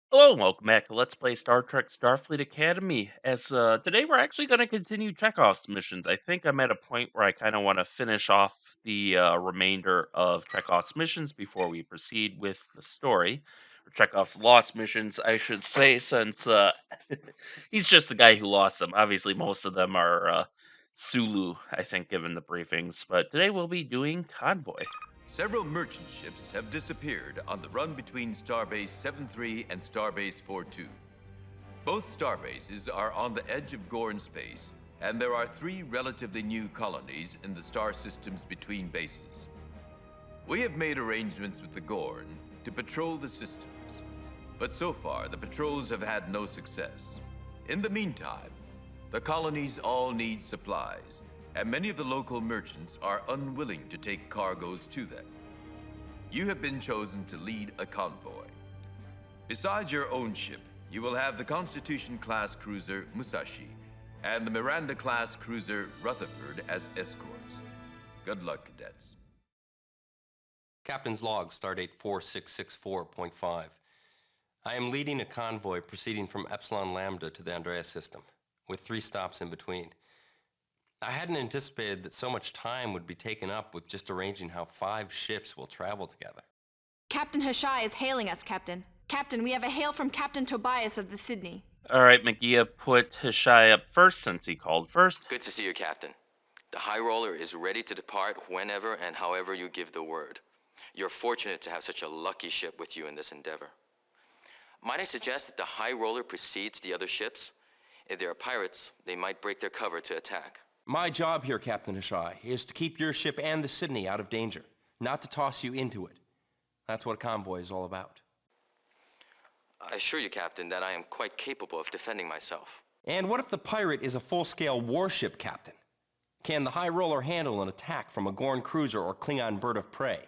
Hello, and welcome back to Let's Play Star Trek Starfleet Academy. As today we're actually going to continue Chekov's missions. I think I'm at a point where I kind of want to finish off the remainder of Chekhov's missions before we proceed with the story. Or Chekhov's lost missions, I should say, since he's just the guy who lost them. Obviously, most of them are Sulu, I think, given the briefings. But today we'll be doing Convoy. Several merchant ships have disappeared on the run between Starbase 73 and Starbase 42. Both starbases are on the edge of Gorn space, and there are three relatively new colonies in the star systems between bases. We have made arrangements with the Gorn to patrol the systems, but so far the patrols have had no success. In the meantime, the colonies all need supplies, and many of the local merchants are unwilling to take cargoes to them. You have been chosen to lead a convoy. Besides your own ship, you will have the Constitution-class cruiser Musashi and the Miranda-class cruiser Rutherford as escorts. Good luck, cadets. Captain's log, stardate 4664.5. I am leading a convoy proceeding from Epsilon Lambda to the Andreas system, with 3 stops in between. I hadn't anticipated that so much time would be taken up with just arranging how 5 ships will travel together. Captain Hashai is hailing us, Captain. Captain, we have a hail from Captain Tobias of the Sydney. All right, Magia put Hishai up first since he called first. Good to see you, Captain. The High Roller is ready to depart whenever and however you give the word. You're fortunate to have such a lucky ship with you in this endeavor. Might I suggest that the High Roller precedes the other ships? If there are pirates, they might break their cover to attack. My job here, Captain Hashai, is to keep your ship and the Sydney out of danger, not to toss you into it. That's what a convoy is all about. I assure you, Captain, that I am quite capable of defending myself. And what if the pirate is a full-scale warship, Captain? Can the High Roller handle an attack from a Gorn cruiser or Klingon bird of prey?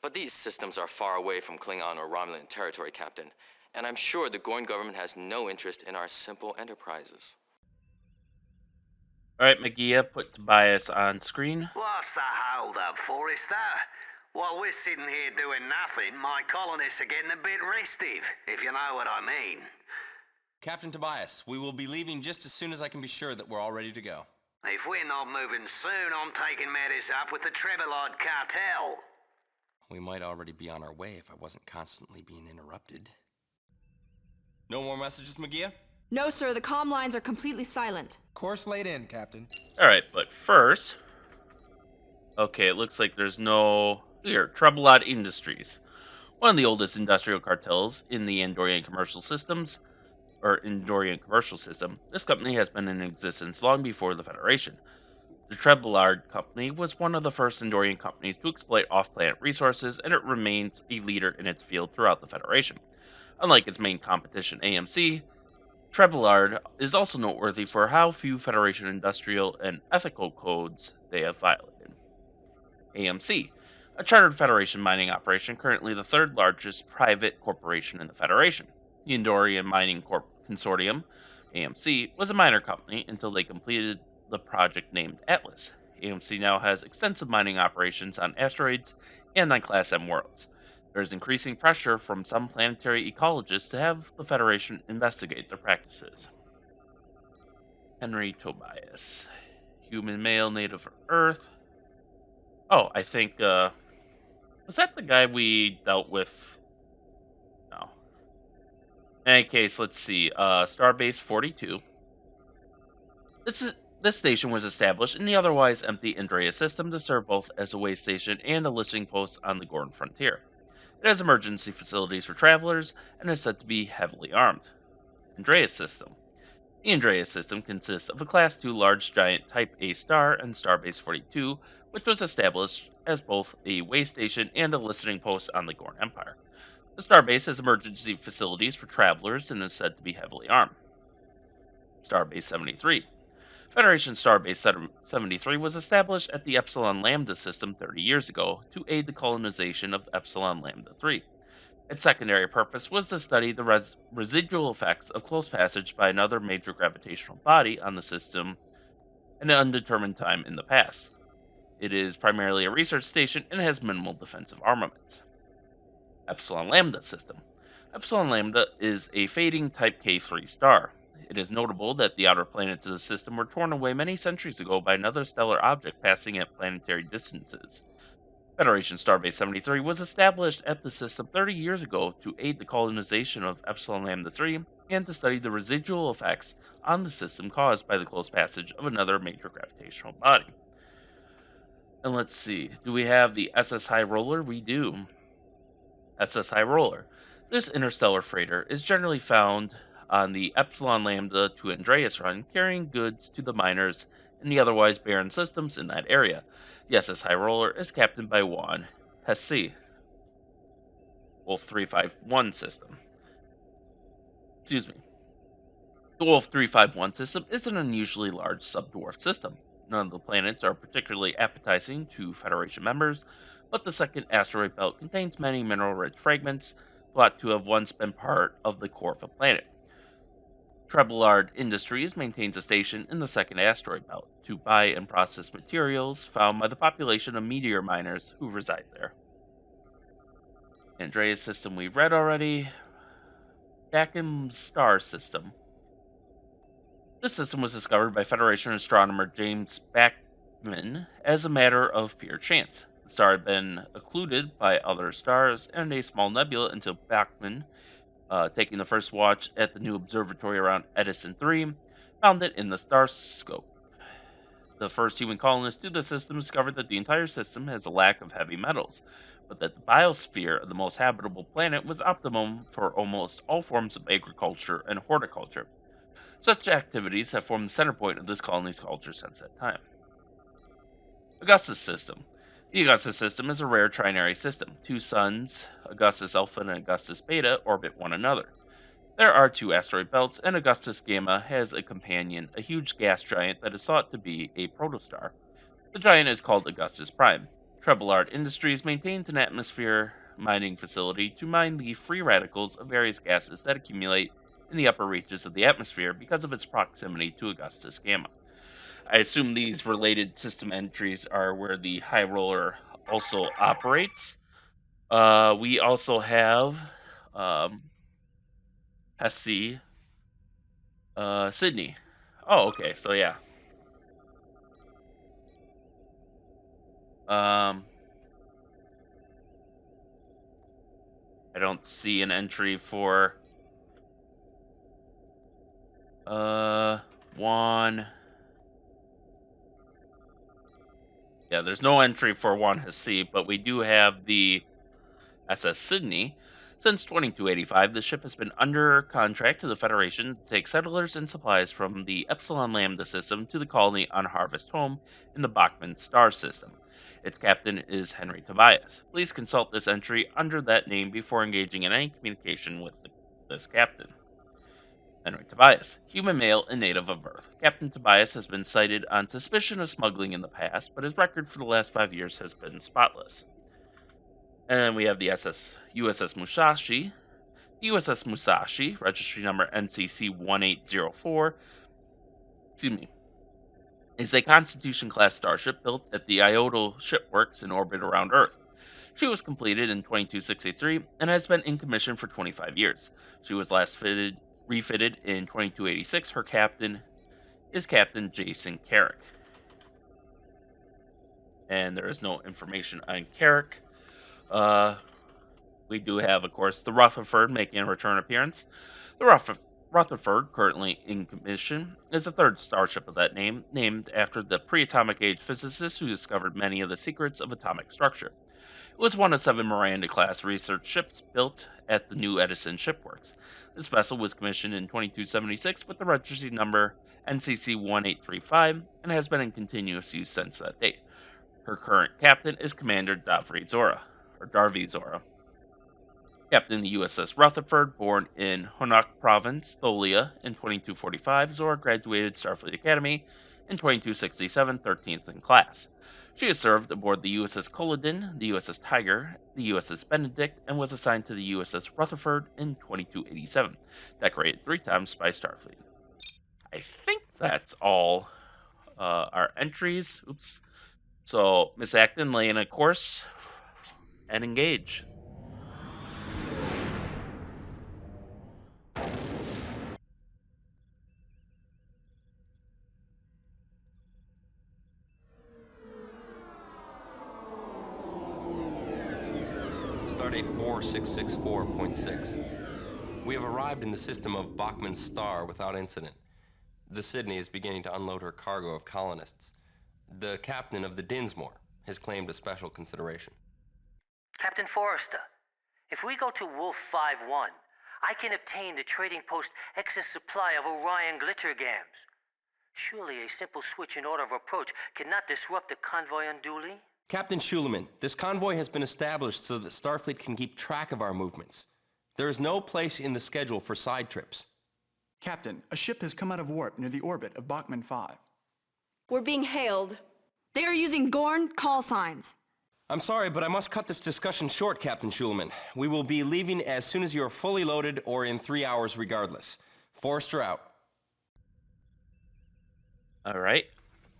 But these systems are far away from Klingon or Romulan territory, Captain, and I'm sure the Gorn government has no interest in our simple enterprises. All right, Magia, put Tobias on screen. What's the hold-up, Forrester? While we're sitting here doing nothing, my colonists are getting a bit restive, if you know what I mean. Captain Tobias, we will be leaving just as soon as I can be sure that we're all ready to go. If we're not moving soon, I'm taking matters up with the Trebillard cartel. We might already be on our way if I wasn't constantly being interrupted. No more messages, Magia? No, sir, the comm lines are completely silent. Course laid in, Captain. All right, but first, okay, it looks like there's no here. Trebillard Industries, one of the oldest industrial cartels in the Andorian commercial systems, or Andorian commercial system. This company has been in existence long before the Federation. The Trebillard Company was one of the first Andorian companies to exploit off-planet resources, and it remains a leader in its field throughout the Federation. Unlike its main competition, AMC, Trebillard is also noteworthy for how few Federation industrial and ethical codes they have violated. AMC, a chartered Federation mining operation, currently the 3rd largest private corporation in the Federation. The Andorian Mining Consortium, AMC, was a minor company until they completed the project named Atlas. AMC now has extensive mining operations on asteroids and on Class M worlds. There is increasing pressure from some planetary ecologists to have the Federation investigate their practices. Henry Tobias. Human male, native of Earth. Oh, I think, was that the guy we dealt with? No. In any case, let's see. Starbase 42. This station was established in the otherwise empty Andreas system to serve both as a way station and a listening post on the Gorn frontier. It has emergency facilities for travelers and is said to be heavily armed. Andreas system. The Andreas system consists of a Class II large giant Type A star and Starbase 42, which was established as both a way station and a listening post on the Gorn Empire. The starbase has emergency facilities for travelers and is said to be heavily armed. Starbase 73. Federation Starbase 73 was established at the Epsilon Lambda system 30 years ago to aid the colonization of Epsilon Lambda 3. Its secondary purpose was to study the residual effects of close passage by another major gravitational body on the system at an undetermined time in the past. It is primarily a research station and has minimal defensive armaments. Epsilon Lambda system. Epsilon Lambda is a fading Type K3 star. It is notable that the outer planets of the system were torn away many centuries ago by another stellar object passing at planetary distances. Federation Starbase 73 was established at the system 30 years ago to aid the colonization of Epsilon Lambda 3 and to study the residual effects on the system caused by the close passage of another major gravitational body. And let's see, do we have the SS High Roller? We do. SS High Roller. This interstellar freighter is generally found on the Epsilon Lambda to Andreas run, carrying goods to the miners and the otherwise barren systems in that area. The SS High Roller is captained by Juan Hesse, Wolf 351 system. Excuse me. The Wolf 351 system is an unusually large subdwarf system. None of the planets are particularly appetizing to Federation members, but the second asteroid belt contains many mineral-rich fragments thought to have once been part of the core of the planet. Trebillard Industries maintains a station in the second asteroid belt to buy and process materials found by the population of meteor miners who reside there. Andreas system we read already. Backum's star system. This system was discovered by Federation astronomer James Bachman as a matter of pure chance. The star had been occluded by other stars and a small nebula until Bachman, taking the first watch at the new observatory around Edison 3, found it in the star scope. The first human colonists to the system discovered that the entire system has a lack of heavy metals, but that the biosphere of the most habitable planet was optimum for almost all forms of agriculture and horticulture. Such activities have formed the center point of this colony's culture since that time. Augustus system. The Augustus system is a rare trinary system. Two suns, Augustus Alpha and Augustus Beta, orbit one another. There are two asteroid belts, and Augustus Gamma has a companion, a huge gas giant that is thought to be a protostar. The giant is called Augustus Prime. Trebillard Industries maintains an atmosphere mining facility to mine the free radicals of various gases that accumulate in the upper reaches of the atmosphere because of its proximity to Augustus Gamma. I assume these related system entries are where the High Roller also operates. We also have Hesse, Sydney. Oh, okay, so yeah. I don't see an entry for Juan. Yeah, there's no entry for Juan Hesse, but we do have the SS Sydney. Since 2285, the ship has been under contract to the Federation to take settlers and supplies from the Epsilon Lambda system to the colony on Harvest Home in the Bachman star system. Its captain is Henry Tobias. Please consult this entry under that name before engaging in any communication with this captain. Henry Tobias, human male and native of Earth. Captain Tobias has been cited on suspicion of smuggling in the past, but his record for the last 5 years has been spotless. And then we have the USS Musashi. The USS Musashi, registry number NCC 1804, is a Constitution-class starship built at the Iodo Shipworks in orbit around Earth. She was completed in 2263 and has been in commission for 25 years. She was last refitted in 2286. Her captain is Captain Jason Carrick. And there is no information on Carrick. We do have, of course, the Rutherford making a return appearance. The Rutherford, currently in commission, is the third starship of that name, named after the pre-atomic age physicist who discovered many of the secrets of atomic structure. It was one of 7 Miranda-class research ships built at the new Edison Shipworks. This vessel was commissioned in 2276 with the registry number NCC 1835 and has been in continuous use since that date. Her current captain is Commander Darby Zora. Captain the USS Rutherford, born in Honak Province, Tholia, in 2245, Zora graduated Starfleet Academy in 2267, 13th in class. She has served aboard the USS Culloden, the USS Tiger, the USS Benedict, and was assigned to the USS Rutherford in 2287, decorated 3 times by Starfleet. I think that's all our entries. Oops. So, Miss Acton, lay in a course and engage. Stardate 4664.6. We have arrived in the system of Bachman's star without incident. The Sydney is beginning to unload her cargo of colonists. The captain of the Dinsmore has claimed a special consideration. Captain Forrester, if we go to Wolf 5-1, I can obtain the trading post excess supply of Orion glitter gams. Surely a simple switch in order of approach cannot disrupt the convoy unduly? Captain Schuleman, this convoy has been established so that Starfleet can keep track of our movements. There is no place in the schedule for side trips. Captain, a ship has come out of warp near the orbit of Bachman 5. We're being hailed. They are using Gorn call signs. I'm sorry, but I must cut this discussion short, Captain Schuleman. We will be leaving as soon as you are fully loaded or in 3 hours regardless. Forrester out. All right.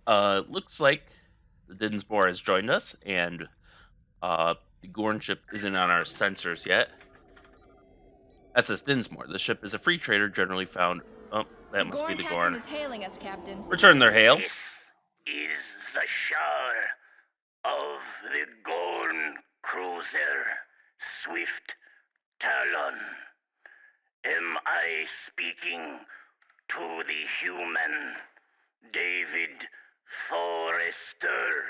Looks like the Dinsmore has joined us, and the Gorn ship isn't on our sensors yet. SS Dinsmore. The ship is a free trader generally found... Oh, that must be the Captain Gorn. is hailing us, Captain. Return their hail. This is the Shar of the Gorn cruiser, Swift Talon. Am I speaking to the human David Forrester?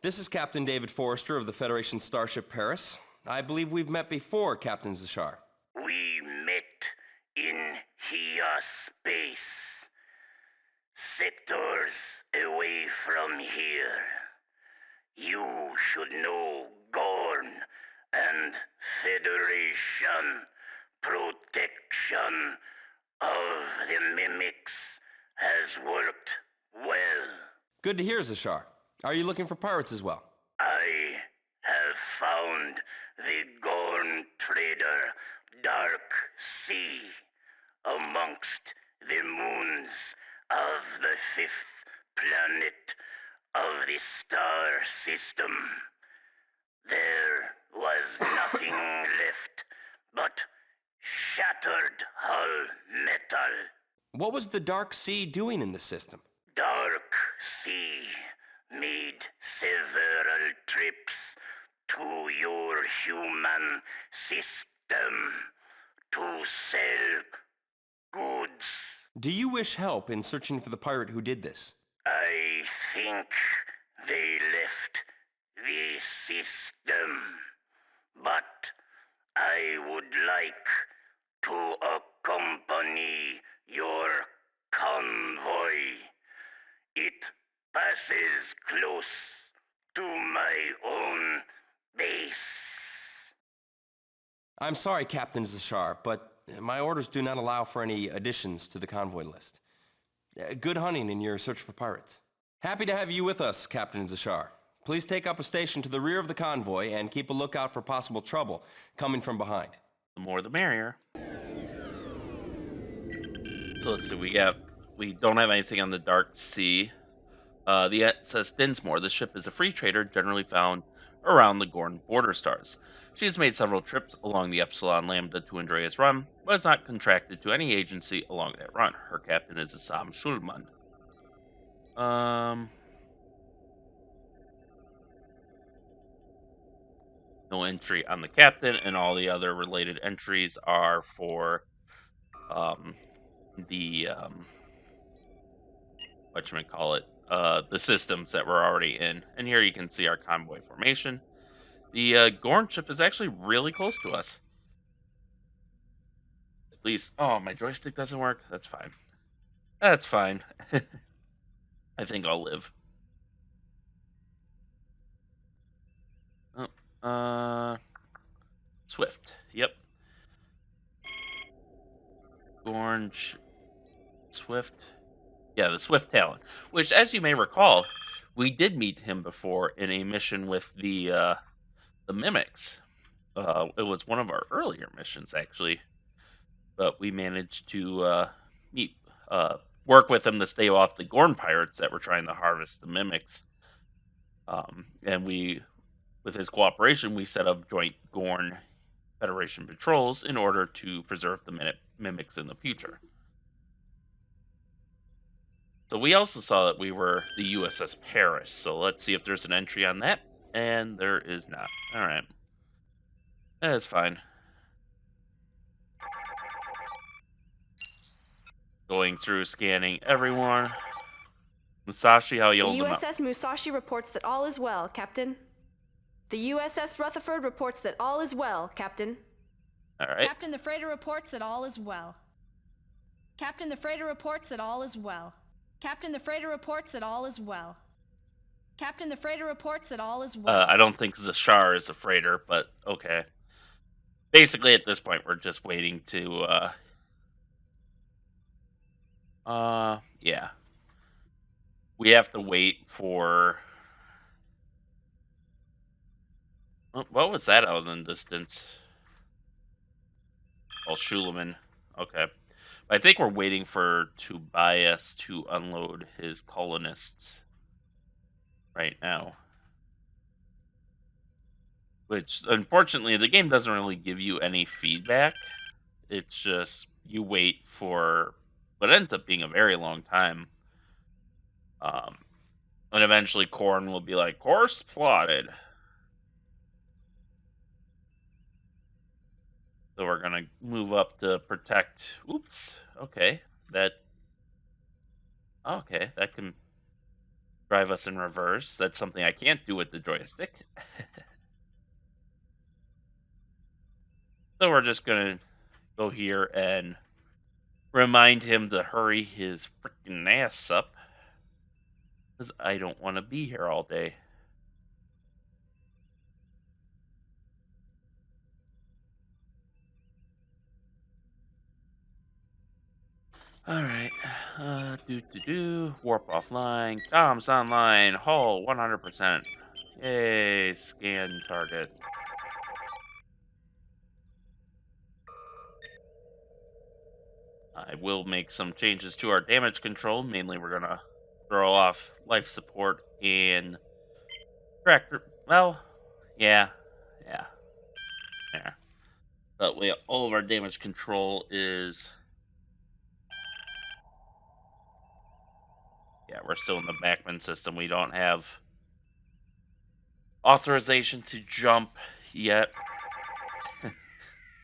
This is Captain David Forrester of the Federation Starship Paris. I believe we've met before, Captain Zashar. We met in Hia space, sectors away from here. You should know Gorn and Federation protection of the mimics has worked well. Good to hear, Zashar. Are you looking for pirates as well? I have found the Gorn trader Dark Sea amongst the moons of the fifth planet of the star system. There was nothing left but shattered hull metal. What was the Dark Sea doing in the system? Dark Sea made several trips to your human system to sell goods. Do you wish help in searching for the pirate who did this? I think they left the system, but I would like to accompany your convoy. It passes close to my own base. I'm sorry, Captain Zashar, but my orders do not allow for any additions to the convoy list. Good hunting in your search for pirates. Happy to have you with us, Captain Zashar. Please take up a station to the rear of the convoy and keep a lookout for possible trouble coming from behind. The more the merrier. So let's see, we don't have anything on the Dark Sea. The SS Dinsmore. The ship is a free trader generally found around the Gorn border stars. She has made several trips along the Epsilon Lambda to Andreas run, but is not contracted to any agency along that run. Her captain is Assam Schulman. No entry on the captain, and all the other related entries are for the systems that we're already in. And here you can see our convoy formation. The Gorn ship is actually really close to us. At least, oh, my joystick doesn't work. That's fine. That's fine. I think I'll live. Swift. Yep. Gorn Swift. Yeah, the Swift Talon. Which, as you may recall, we did meet him before in a mission with the Mimics. It was one of our earlier missions, actually. But we managed to work with him to stay off the Gorn pirates that were trying to harvest the Mimics. And with his cooperation, we set up joint Gorn Federation patrols in order to preserve the Mimics in the future. So we also saw that we were the USS Paris. So let's see if there's an entry on that. And there is not. All right. That's fine. Going through, scanning everyone. Musashi, how you The holding up? USS Musashi reports that all is well, Captain. The USS Rutherford reports that all is well, Captain. All right. Captain, the freighter reports that all is well. Captain, the freighter reports that all is well. Captain, the freighter reports that all is well. Captain, the freighter reports that all is well. I don't think Zashar is a freighter, but okay. Basically, at this point, we're just waiting to, yeah. We have to wait for... What was that out in the distance? Oh, Shulaman. Okay. I think we're waiting for Tobias to unload his colonists right now. Which, unfortunately, the game doesn't really give you any feedback. It's just, you wait for what ends up being a very long time. And eventually Korn will be like, course plotted. So we're gonna move up to protect. Oops. Okay. Okay, that can drive us in reverse. That's something I can't do with the joystick. So we're just gonna go here and remind him to hurry his freaking ass up. Because I don't want to be here all day. Alright. Warp offline. Comms online. Hull 100%. Yay. Scan target. I will make some changes to our damage control. Mainly, we're gonna throw off life support and tractor. Well, yeah. But all of our damage control is... Yeah, we're still in the Backman system. We don't have authorization to jump yet.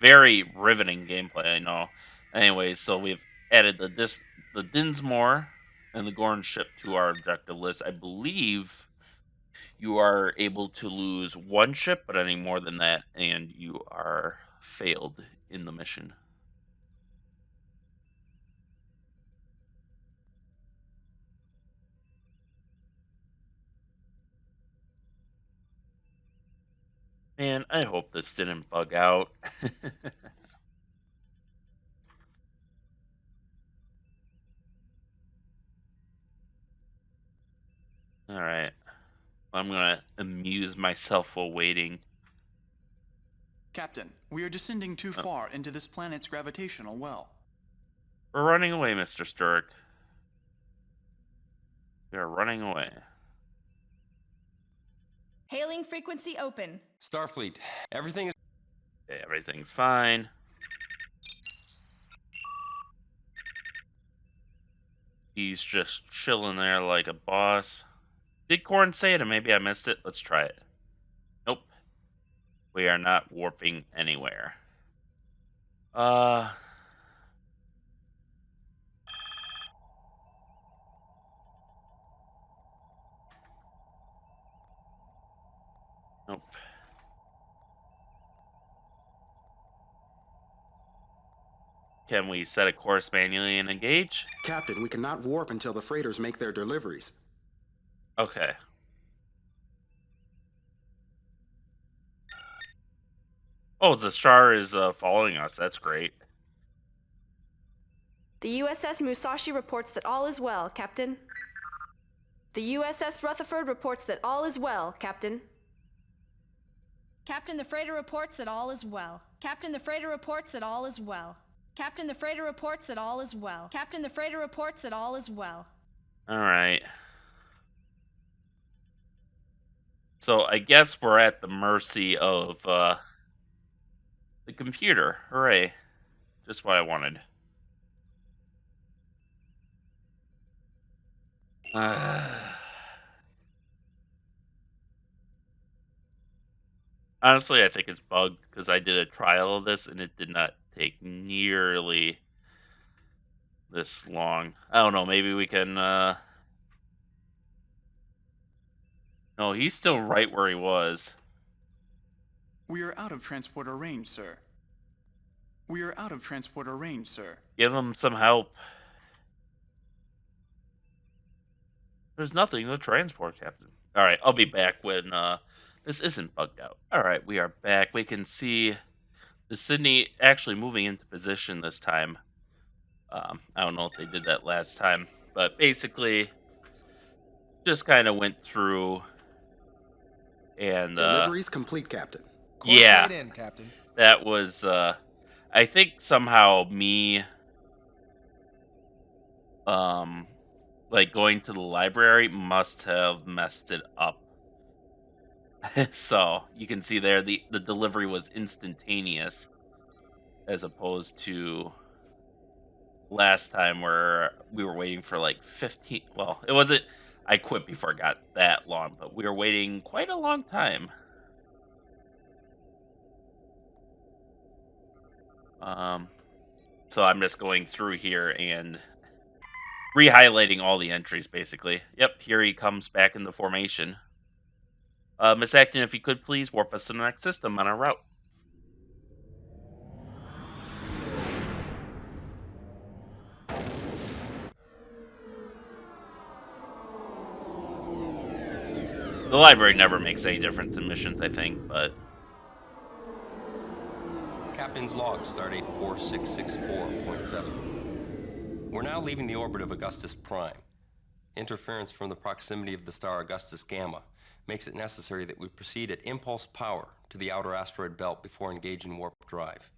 Very riveting gameplay, I know. Anyways, so we've added the Dinsmore and the Gorn ship to our objective list. I believe you are able to lose one ship, but any more than that, and you are failed in the mission. Man, I hope this didn't bug out. Alright. I'm gonna amuse myself while waiting. Captain, we are descending too far into this planet's gravitational well. We're running away, Mr. Sturrock. We are running away. Hailing frequency open. Starfleet, everything is... Okay, everything's fine. He's just chilling there like a boss. Did Korn say it, or maybe I missed it? Let's try it. Nope. We are not warping anywhere. Nope. Can we set a course manually and engage? Captain, we cannot warp until the freighters make their deliveries. Okay. Oh, the star is following us. That's great. The USS Musashi reports that all is well, Captain. The USS Rutherford reports that all is well, Captain. Captain, the freighter reports that all is well. Captain, the freighter reports that all is well. Captain, the freighter reports that all is well. Captain, the freighter reports that all is well. All right. So I guess we're at the mercy of the computer. Hooray. Just what I wanted. Honestly, I think it's bugged because I did a trial of this and it did not take nearly this long. I don't know. Maybe we can. No, he's still right where he was. We are out of transporter range, sir. We are out of transporter range, sir. Give him some help. There's nothing to transport, Captain. All right, I'll be back when this isn't bugged out. All right, we are back. We can see the Sydney actually moving into position this time. I don't know if they did that last time, but basically just kind of went through and Deliveries complete, Captain. Course yeah, laid in, Captain. that was I think somehow me like going to the library must have messed it up. So you can see there the delivery was instantaneous as opposed to last time where we were waiting for like 15. Well, it wasn't. I quit before it got that long, but we were waiting quite a long time. So I'm just going through here and re-highlighting all the entries, basically. Yep, here he comes back in the formation. Miss Acton, if you could please warp us to the next system on our route. The library never makes any difference in missions, I think, but... Captain's log, stardate 4664.7. We're now leaving the orbit of Augustus Prime. Interference from the proximity of the star Augustus Gamma makes it necessary that we proceed at impulse power to the outer asteroid belt before engaging warp drive.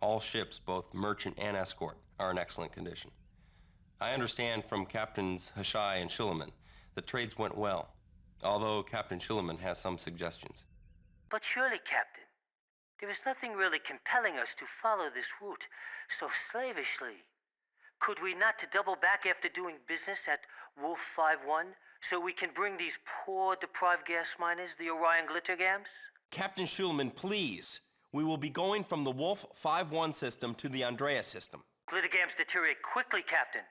All ships, both merchant and escort, are in excellent condition. I understand from Captains Hashai and Schillerman that trades went well, although Captain Schillerman has some suggestions. But surely, Captain, there is nothing really compelling us to follow this route so slavishly. Could we not to double back after doing business at Wolf 5-1 so we can bring these poor deprived gas miners the Orion glittergams? Captain Schulman, please. We will be going from the Wolf 5-1 system to the Andrea system. Glittergams deteriorate quickly, Captain.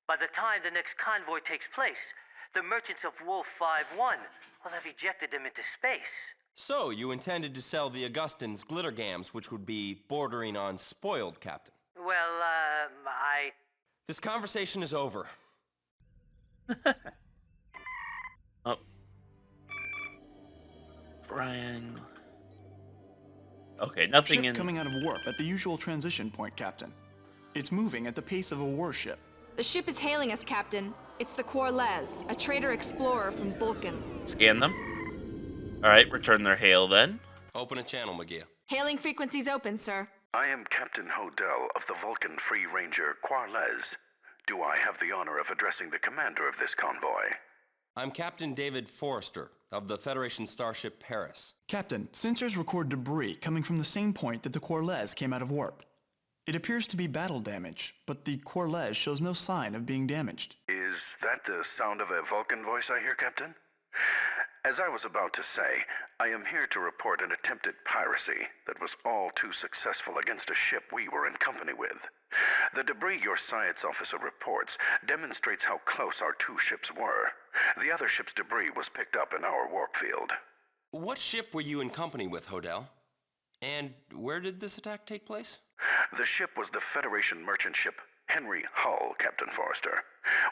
By the time the next convoy takes place, the merchants of Wolf 5-1 will have ejected them into space. So, you intended to sell the Augustans glittergams, which would be bordering on spoiled, Captain. Well, This conversation is over. Oh. Brian... Okay, nothing Ship coming out of warp at the usual transition point, Captain. It's moving at the pace of a warship. The ship is hailing us, Captain. It's the Corlez, a trader explorer from Vulcan. Scan them. Alright, return their hail then. Open a channel, McGee. Hailing frequencies open, sir. I am Captain Hodel of the Vulcan Free Ranger Quarles. Do I have the honor of addressing the commander of this convoy? I'm Captain David Forrester of the Federation starship Paris. Captain, sensors record debris coming from the same point that the Corlez came out of warp. It appears to be battle damage, but the Corlez shows no sign of being damaged. Is that the sound of a Vulcan voice I hear, Captain? As I was about to say, I am here to report an attempted piracy that was all too successful against a ship we were in company with. The debris your science officer reports demonstrates how close our two ships were. The other ship's debris was picked up in our warp field. What ship were you in company with, Hodel? And where did this attack take place? The ship was the Federation merchant ship Henry Hull, Captain Forrester.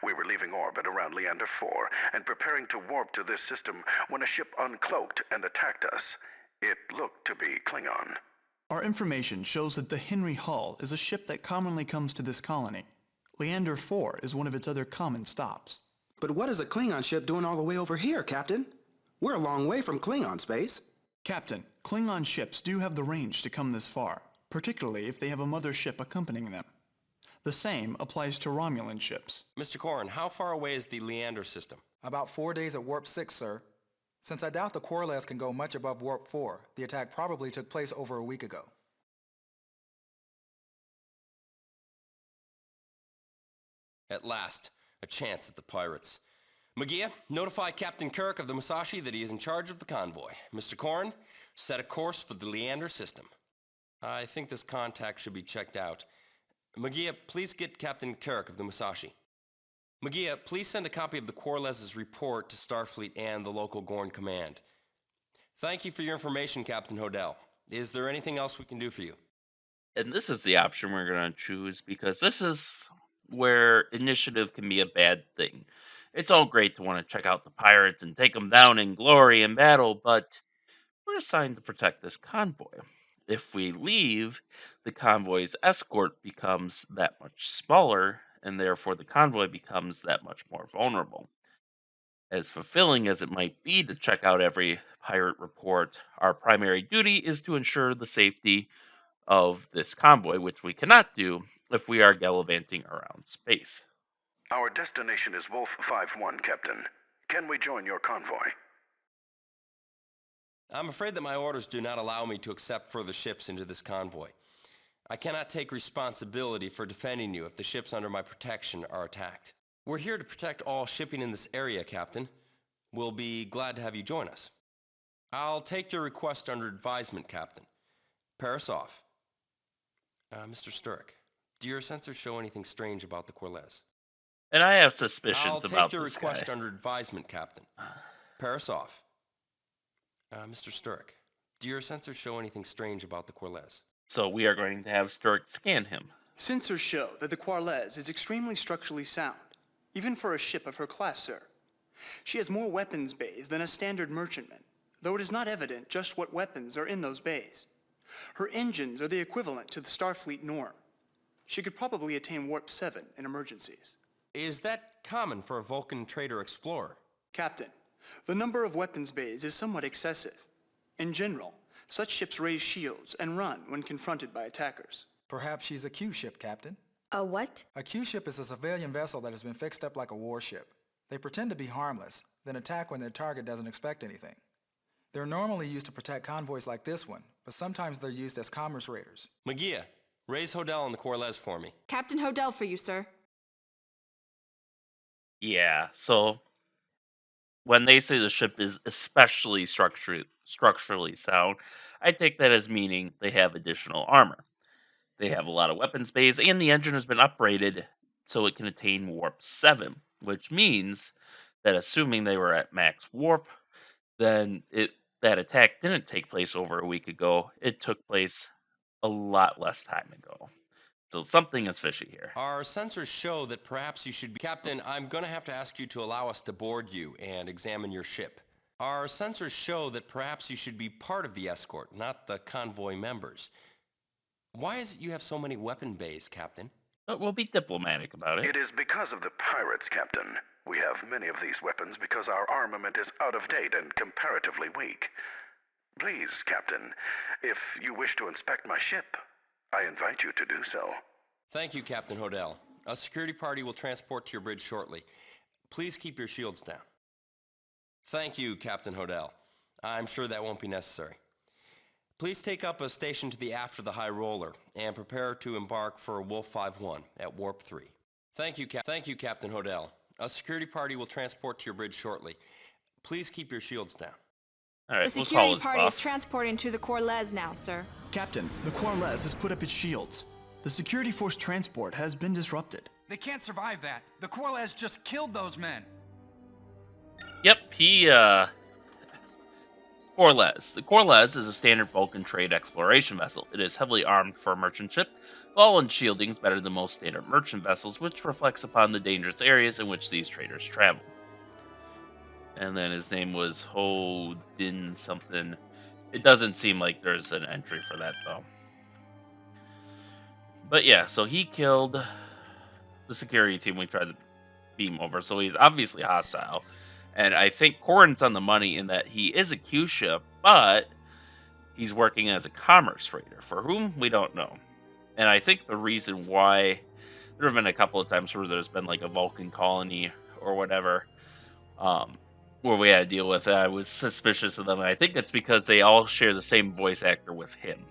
We were leaving orbit around Leander 4 and preparing to warp to this system when a ship uncloaked and attacked us. It looked to be Klingon. Our information shows that the Henry Hull is a ship that commonly comes to this colony. Leander 4 is one of its other common stops. But what is a Klingon ship doing all the way over here, Captain? We're a long way from Klingon space. Captain, Klingon ships do have the range to come this far, particularly if they have a mother ship accompanying them. The same applies to Romulan ships. Mr. Corrin, how far away is the Leander system? About 4 days at Warp 6, sir. Since I doubt the Corlez can go much above Warp 4, the attack probably took place over a week ago. At last, a chance at the pirates. Magia, notify Captain Kirk of the Musashi that he is in charge of the convoy. Mr. Corrin, set a course for the Leander system. I think this contact should be checked out. Magia, please get Captain Kirk of the Musashi. Magia, please send a copy of the Corlez's report to Starfleet and the local Gorn command. Thank you for your information, Captain Hodel. Is there anything else we can do for you? And this is the option we're going to choose because this is where initiative can be a bad thing. It's all great to want to check out the pirates and take them down in glory and battle, but we're assigned to protect this convoy. If we leave, the convoy's escort becomes that much smaller, and therefore the convoy becomes that much more vulnerable. As fulfilling as it might be to check out every pirate report, our primary duty is to ensure the safety of this convoy, which we cannot do if we are gallivanting around space. Our destination is Wolf 5-1, Captain. Can we join your convoy? I'm afraid that my orders do not allow me to accept further ships into this convoy. I cannot take responsibility for defending you if the ships under my protection are attacked. We're here to protect all shipping in this area, Captain. We'll be glad to have you join us. I'll take your request under advisement, Captain. Pair us off. Mr. Sturrock, do your sensors show anything strange about the Corlez? And I have suspicions I'll about take your this request guy. under advisement, Captain. Pair us off. Mr. Sturrock, do your sensors show anything strange about the Corlez? So we are going to have Sturrock scan him. Sensors show that the Corlez is extremely structurally sound, even for a ship of her class, sir. She has more weapons bays than a standard merchantman, though it is not evident just what weapons are in those bays. Her engines are the equivalent to the Starfleet norm. She could probably attain Warp 7 in emergencies. Is that common for a Vulcan trader explorer? Captain, the number of weapons bays is somewhat excessive. In general, such ships raise shields and run when confronted by attackers. Perhaps she's a Q ship, Captain. A what? A Q ship is a civilian vessel that has been fixed up like a warship. They pretend to be harmless, then attack when their target doesn't expect anything. They're normally used to protect convoys like this one, but sometimes they're used as commerce raiders. Magia, raise Hodel on the Corlez for me. Captain Hodel for you, sir. Yeah, so when they say the ship is especially structurally sound, I take that as meaning they have additional armor. They have a lot of weapons bays, and the engine has been upgraded so it can attain Warp 7, which means that assuming they were at max warp, then that attack didn't take place over a week ago. It took place a lot less time ago. So something is fishy here. Our sensors show that perhaps you should be... Captain, I'm going to have to ask you to allow us to board you and examine your ship. Our sensors show that perhaps you should be part of the escort, not the convoy members. Why is it you have so many weapon bays, Captain? But we'll be diplomatic about it. It is because of the pirates, Captain. We have many of these weapons because our armament is out of date and comparatively weak. Please, Captain, if you wish to inspect my ship, I invite you to do so. Thank you, Captain Hodel. A security party will transport to your bridge shortly. Please keep your shields down. Thank you, Captain Hodel. I'm sure that won't be necessary. Please take up a station to the aft of the High Roller and prepare to embark for Wolf 5-1 at Warp 3. Thank you, Captain Hodel. A security party will transport to your bridge shortly. Please keep your shields down. All right, The we'll call security his party is buff. transporting to the Corlez now, sir. Captain, the Corlez has put up its shields. The security force transport has been disrupted. They can't survive that. The Corlez just killed those men. Yep, Corlez. The Corlez is a standard Vulcan trade exploration vessel. It is heavily armed for a merchant ship. Hull and shielding is better than most standard merchant vessels, which reflects upon the dangerous areas in which these traders travel. And then his name was Hodin something. It doesn't seem like there's an entry for that, though. But yeah, so he killed the security team we tried to beam over, so he's obviously hostile. And I think Corrin's on the money in that he is a Q ship, but he's working as a commerce raider, for whom we don't know. And I think the reason why, there have been a couple of times where there's been like a Vulcan colony or whatever, where we had to deal with it. I was suspicious of them. And I think it's because they all share the same voice actor with him.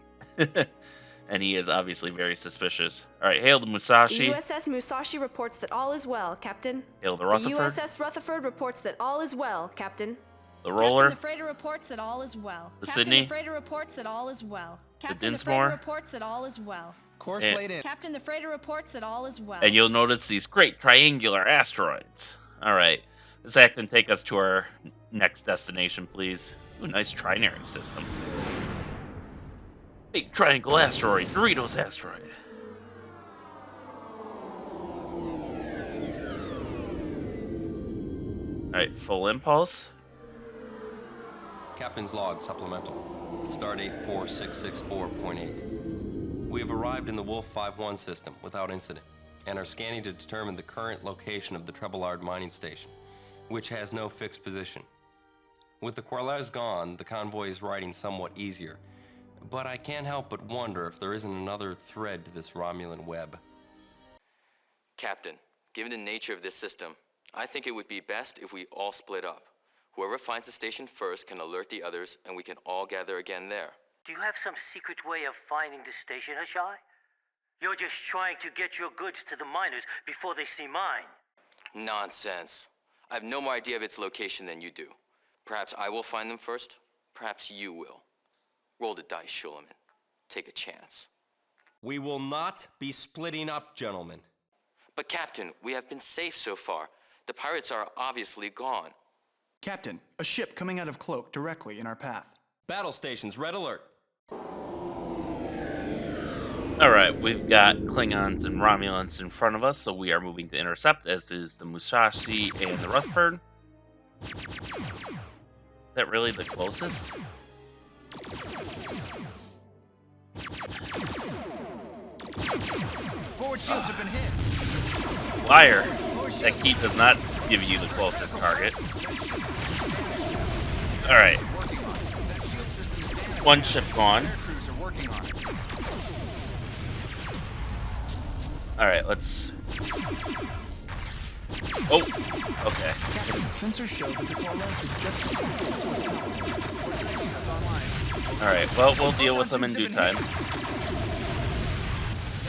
And he is obviously very suspicious. Alright, hail the The Musashi. USS Musashi reports that all is well, Captain. Hail the The Rutherford. USS Rutherford reports that all is well, Captain. The Captain Roller. the freighter reports that all is well. The Captain Sydney. the freighter reports that all is well. Captain the Dinsmore. freighter reports that all is well. Course And- laid in. Captain the freighter reports that all is well. And you'll notice these great triangular asteroids. Alright. Zach can take us to our next destination, please. Ooh, nice trinary system. Big triangle asteroid. Doritos asteroid. Alright, full impulse. Captain's log supplemental. Stardate 4664.8. We have arrived in the Wolf 5-1 system without incident and are scanning to determine the current location of the Trebillard mining station, which has no fixed position. With the Quarles gone, the convoy is riding somewhat easier, but I can't help but wonder if there isn't another thread to this Romulan web. Captain, given the nature of this system, I think it would be best if we all split up. Whoever finds the station first can alert the others, and we can all gather again there. Do you have some secret way of finding the station, Hashai? You're just trying to get your goods to the miners before they see mine. Nonsense. I have no more idea of its location than you do. Perhaps I will find them first. Perhaps you will. Roll the dice, Shulaman. Take a chance. We will not be splitting up, gentlemen. But Captain, we have been safe so far. The pirates are obviously gone. Captain, a ship coming out of Cloak directly in our path. Battle stations, red alert. Alright, we've got Klingons and Romulans in front of us, so we are moving to intercept, as is the Musashi and the Rutherford. Is that really the closest? Forward shields have been hit. Liar. That key does not give you the closest target. Alright. One ship gone. Crews are working on it. Alright, let's... Oh, okay. Captain, sensors show that the Quarles is just attacked the source power. Shields online. Alright, well, we'll deal with them in due time. That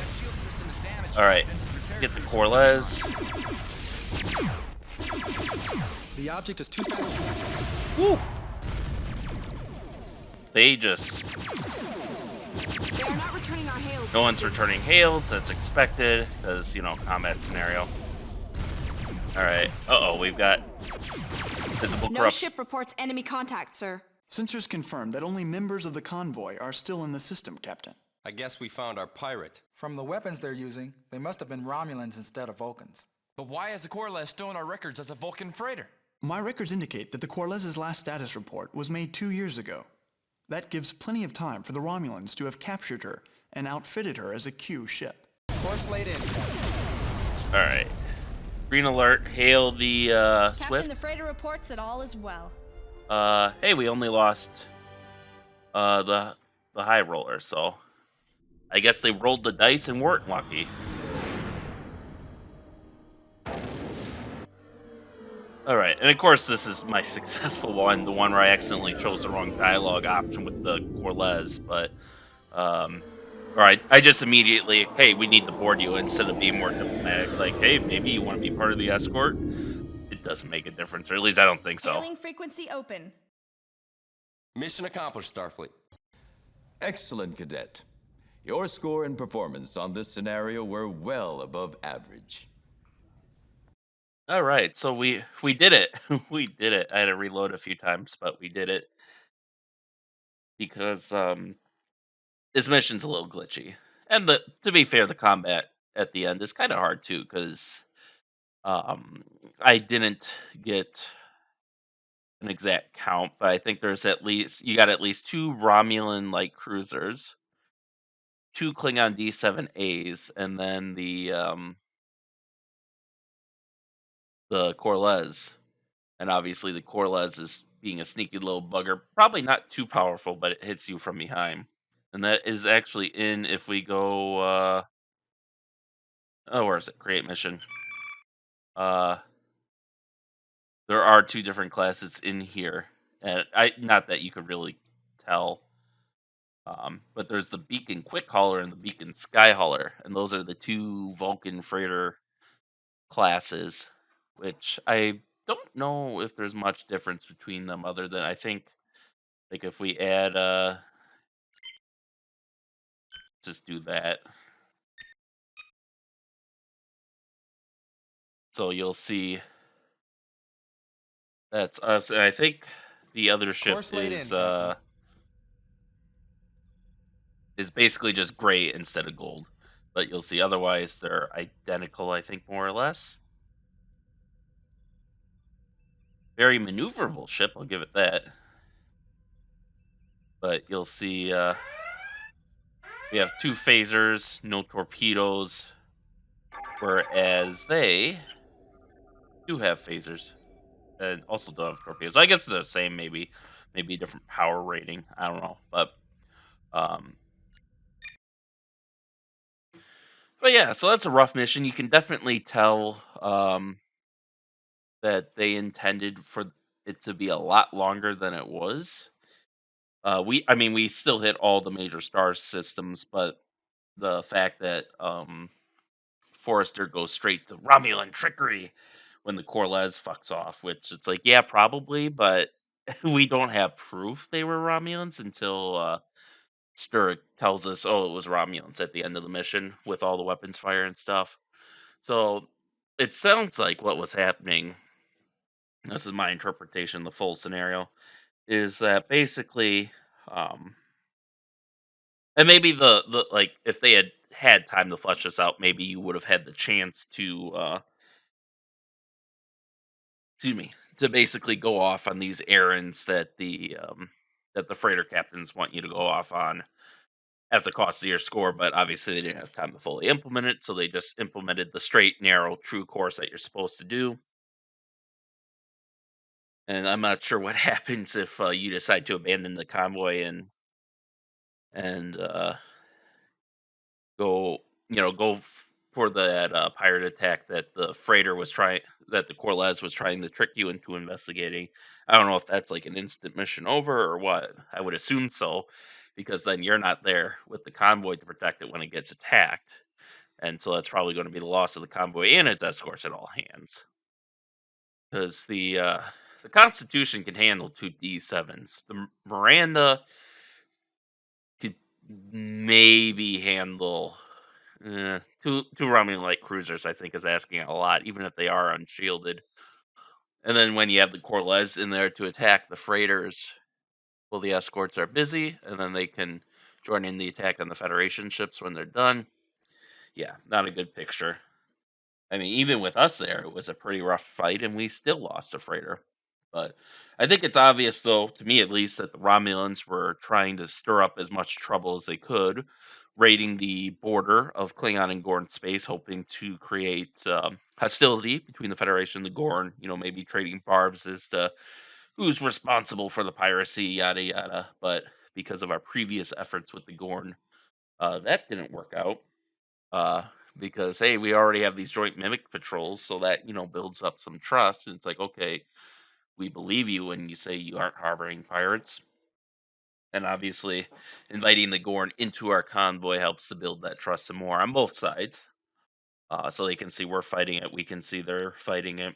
shield system is damaged. Alright, Captain. Repair get the crews are working on Corlez. The object is too fast. Woo! They just... They are not returning our hails. No one's returning hails, that's expected, because, you know, combat scenario. Alright, uh-oh, we've got visible No corrupt... ship reports enemy contact, sir. Sensors confirm that only members of the convoy are still in the system, Captain. I guess we found our pirate. From the weapons they're using, they must have been Romulans instead of Vulcans. But why has the Corles stolen our records as a Vulcan freighter? My records indicate that the Quarles' last status report was made 2 years ago. That gives plenty of time for the Romulans to have captured her and outfitted her as a Q ship. Course laid in. Alright. Green alert, hail the, Captain Swift. the freighter reports that all is well. Hey, we only lost, the high roller, so... I guess they rolled the dice and weren't lucky. Alright, and of course this is my successful one, the one where I accidentally chose the wrong dialogue option with the Corlez, but, or I just immediately, hey, we need to board you, instead of being more diplomatic, like, hey, maybe you want to be part of the escort? It doesn't make a difference, or at least I don't think so. Hailing frequency open. Mission accomplished, Starfleet. Excellent, Cadet. Your score and performance on this scenario were well above average. Alright, so we did it. We did it. I had to reload a few times, but we did it. Because, this mission's a little glitchy. And to be fair, the combat at the end is kind of hard too, because I didn't get an exact count, but I think there's you got at least 2 Romulan light cruisers, 2 Klingon D7As, and then the Corlez. And obviously the Corlez is being a sneaky little bugger. Probably not too powerful, but it hits you from behind. And that is actually in, if we go, oh, where is it? Create mission. There are 2 different classes in here. And not that you could really tell. But there's the Beacon Quick Hauler and the Beacon Sky Hauler, and those are the two Vulcan freighter classes, which I don't know if there's much difference between them other than I think like if we add just do that. So you'll see that's us, and I think the other ship Course laid in, Captain. is basically just gray instead of gold. But you'll see otherwise they're identical, I think, more or less. Very maneuverable ship, I'll give it that. But you'll see we have two phasers, no torpedoes, whereas they do have phasers and also don't have torpedoes. I guess they're the same, maybe different power rating. I don't know, um, but yeah. So that's a rough mission. You can definitely tell that they intended for it to be a lot longer than it was. I mean, we still hit all the major star systems, but the fact that Forrester goes straight to Romulan trickery when the Corlez fucks off, which it's like, yeah, probably, but we don't have proof they were Romulans until Sturrock tells us, oh, it was Romulans at the end of the mission with all the weapons fire and stuff. So it sounds like what was happening, this is my interpretation, the full scenario, is that basically, and maybe the like if they had time to flesh this out, maybe you would have had the chance to excuse me, to basically go off on these errands that the freighter captains want you to go off on at the cost of your score, but obviously they didn't have time to fully implement it, so they just implemented the straight, narrow, true course that you're supposed to do. And I'm not sure what happens if you decide to abandon the convoy and go, for that pirate attack that the freighter was trying, that the Corlez was trying to trick you into investigating. I don't know if that's like an instant mission over or what. I would assume so, because then you're not there with the convoy to protect it when it gets attacked, and so that's probably going to be the loss of the convoy and its escorts at all hands. Because the Constitution can handle two D7s. The Miranda could maybe handle two Romulan light cruisers. I think is asking a lot, even if they are unshielded. And then when you have the Corlez in there to attack the freighters, well, the escorts are busy, and then they can join in the attack on the Federation ships when they're done. Yeah, not a good picture. I mean, even with us there, it was a pretty rough fight, and we still lost a freighter. But I think it's obvious, though, to me at least, that the Romulans were trying to stir up as much trouble as they could, raiding the border of Klingon and Gorn space, hoping to create hostility between the Federation and the Gorn. Maybe trading barbs as to who's responsible for the piracy, yada yada. But because of our previous efforts with the Gorn, that didn't work out. Uh, because hey, we already have these joint mimic patrols, so that builds up some trust. And it's like, okay, we believe you when you say you aren't harboring pirates. And obviously, inviting the Gorn into our convoy helps to build that trust some more on both sides. So they can see we're fighting it, we can see they're fighting it.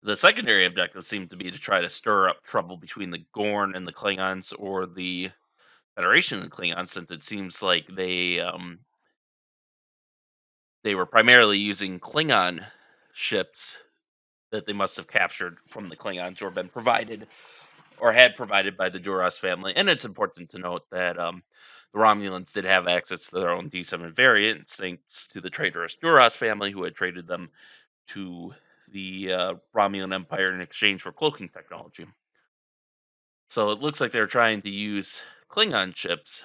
The secondary objective seemed to be to try to stir up trouble between the Gorn and the Klingons, or the Federation and the Klingons, since it seems like they were primarily using Klingon ships that they must have captured from the Klingons or been provided or had provided by the Duras family. And it's important to note that the Romulans did have access to their own D7 variants thanks to the traitorous Duras family, who had traded them to the Romulan Empire in exchange for cloaking technology. So it looks like they're trying to use Klingon ships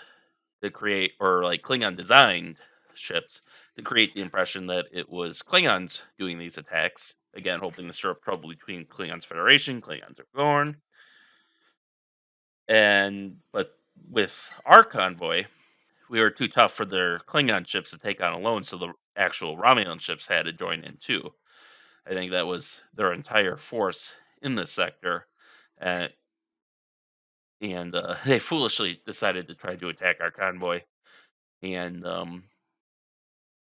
to create, or like Klingon designed ships to create the impression that it was Klingons doing these attacks. Again, hoping to stir up trouble between Klingons Federation, Klingons are Gorn. But with our convoy, we were too tough for their Klingon ships to take on alone, so the actual Romulan ships had to join in too. I think that was their entire force in this sector. And and they foolishly decided to try to attack our convoy, and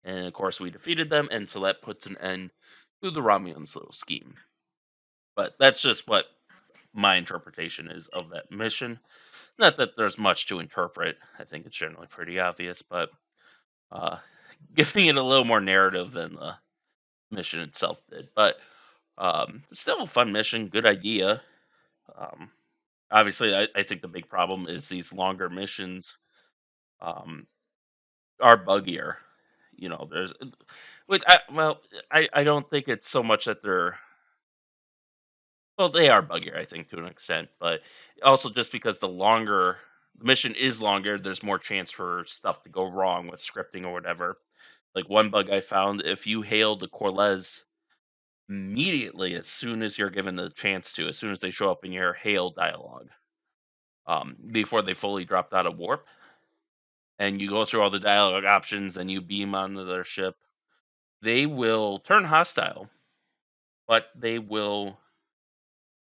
and of course we defeated them, and so that puts an end to the Romulans' little scheme. But that's just what my interpretation is of that mission. Not that there's much to interpret. I think it's generally pretty obvious, but uh, giving it a little more narrative than the mission itself did. But still a fun mission, good idea. Um, Obviously, I think the big problem is these longer missions um, are buggier. You know, I don't think it's so much that they're well, they are buggier, I think, to an extent, but also just because the mission is longer, there's more chance for stuff to go wrong with scripting or whatever. Like one bug I found, if you hail the Corlez immediately as soon as you're given the chance to, as soon as they show up in your hail dialogue, before they fully dropped out of warp, and you go through all the dialogue options and you beam onto their ship, they will turn hostile, but they will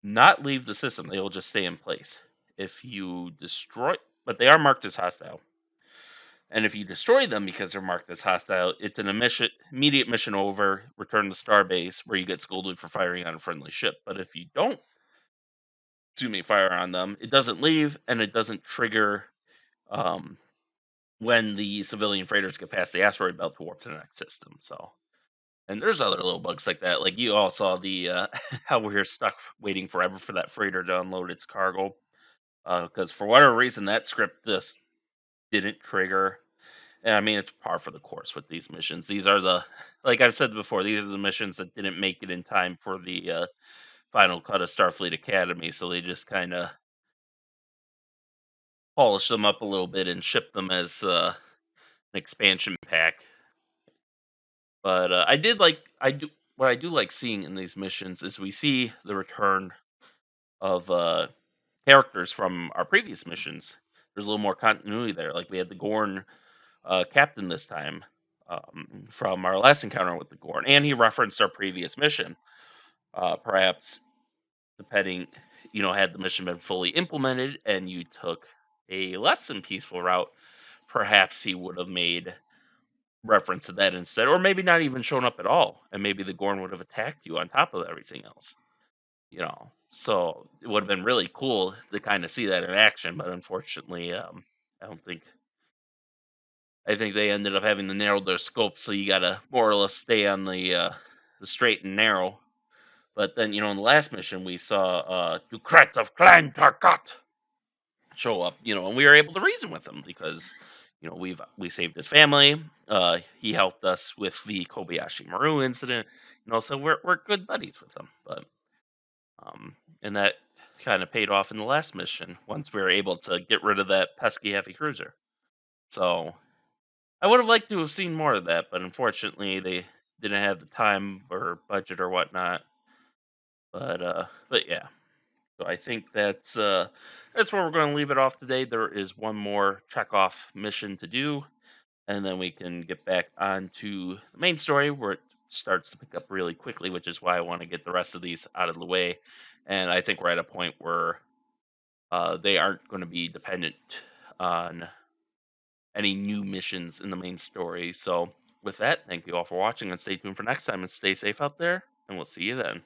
not leave the system. They will just stay in place. If you destroy, but they are marked as hostile. And if you destroy them because they're marked as hostile, it's an immediate mission over, return to starbase, where you get scolded for firing on a friendly ship. But if you don't, fire on them, it doesn't leave, and it doesn't trigger um, when the civilian freighters get past the asteroid belt to warp to the next system. So, and there's other little bugs like that. Like you all saw the how we're stuck waiting forever for that freighter to unload its cargo, because for whatever reason that script just didn't trigger. And I mean, it's par for the course with these missions. These are like I've said before, these are the missions that didn't make it in time for the final cut of Starfleet Academy, so they just kind of polish them up a little bit and ship them as an expansion pack. But I do what I do like seeing in these missions is we see the return of characters from our previous missions. There's a little more continuity there. Like we had the Gorn captain this time from our last encounter with the Gorn, and he referenced our previous mission. Perhaps, depending, had the mission been fully implemented and you took a less than peaceful route, perhaps he would have made reference to that instead, or maybe not even shown up at all, and maybe the Gorn would have attacked you on top of everything else. So it would have been really cool to kind of see that in action, but unfortunately, I don't think. I think they ended up having to narrow their scope, so you gotta more or less stay on the straight and narrow. But then, in the last mission, we saw Ducret of Clan Tarkat show up, and we were able to reason with him because, we saved his family. He helped us with the Kobayashi Maru incident, so we're good buddies with him. But and that kind of paid off in the last mission once we were able to get rid of that pesky heavy cruiser. So I would have liked to have seen more of that, but unfortunately they didn't have the time or budget or whatnot. But yeah. So I think that's where we're going to leave it off today. There is one more Chekov mission to do, and then we can get back onto the main story where it starts to pick up really quickly, which is why I want to get the rest of these out of the way. And I think we're at a point where they aren't going to be dependent on any new missions in the main story. So with that, thank you all for watching, and stay tuned for next time, and stay safe out there, and we'll see you then.